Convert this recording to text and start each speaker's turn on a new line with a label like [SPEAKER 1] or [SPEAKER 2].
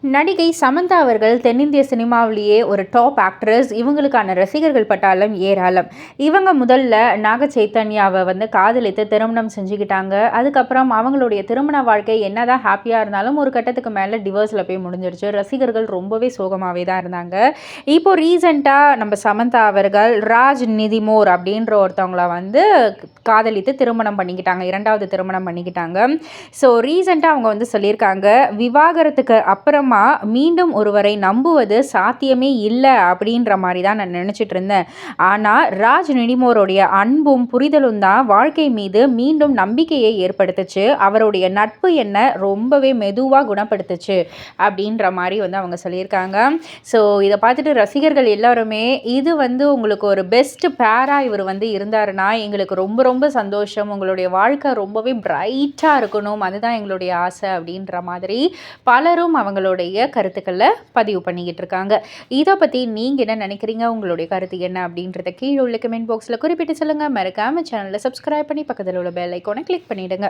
[SPEAKER 1] நடிகை சமந்தா அவர்கள் தென்னிந்திய சினிமாவிலேயே ஒரு டாப் ஆக்ட்ரஸ். இவங்களுக்கான ரசிகர்கள் பட்டாளம் ஏராளம். இவங்க முதல்ல நாக சைத்தன்யாவை காதலித்து திருமணம் செஞ்சுக்கிட்டாங்க. அதுக்கப்புறம் அவங்களுடைய திருமண வாழ்க்கை என்னதான் ஹாப்பியாக இருந்தாலும் ஒரு கட்டத்துக்கு மேலே டிவோர்ஸில் போய் முடிஞ்சிருச்சு. ரசிகர்கள் ரொம்பவே சோகமாகவே தான் இருந்தாங்க. இப்போ ரீசெண்டாக நம்ம சமந்தா அவர்கள் ராஜ் நிதிமோர் அப்படின்ற ஒருத்தவங்கள காதலித்து திருமணம் பண்ணிக்கிட்டாங்க. இரண்டாவது திருமணம் பண்ணிக்கிட்டாங்க. ஸோ ரீசெண்டாக அவங்க சொல்லியிருக்காங்க, விவாகரத்துக்கு அப்புறமா மீண்டும் ஒருவரை நம்புவது சாத்தியமே இல்லை அப்படின்ற மாதிரி தான் நான் நினச்சிட்டு இருந்தேன். ஆனால் ராஜ் நிடிமோருடைய அன்பும் புரிதலும் தான் வாழ்க்கை மீது மீண்டும் நம்பிக்கையை ஏற்படுத்துச்சு. அவருடைய நட்பு என்ன ரொம்பவே மெதுவாக குணப்படுத்துச்சு அப்படின்ற மாதிரி அவங்க சொல்லியிருக்காங்க. ஸோ இதை பார்த்துட்டு ரசிகர்கள் எல்லாருமே இது உங்களுக்கு ஒரு பெஸ்ட் பேராக இவர் இருந்தாருன்னா எங்களுக்கு ரொம்ப ரொம்ப சந்தோஷம். உங்களுடைய வாழ்க்கை ரொம்பவே பிரைட்டாக இருக்கணும், அதுதான் எங்களுடைய ஆசை அப்படின்ற மாதிரி பலரும் அவங்களுடைய கருத்துக்களை பதிவு பண்ணிக்கிட்டு இருக்காங்க. இதை பற்றி நீங்கள் என்ன நினைக்கிறீங்க? உங்களுடைய கருத்து என்ன அப்படின்றத கீழே உள்ள கமெண்ட் பாக்ஸில் குறிப்பிட்டு சொல்லுங்கள். மறக்காம சேனலை சப்ஸ்கிரைப் பண்ணி பக்கத்தில் உள்ள பெல் ஐக்கானை கிளிக் பண்ணிவிடுங்க.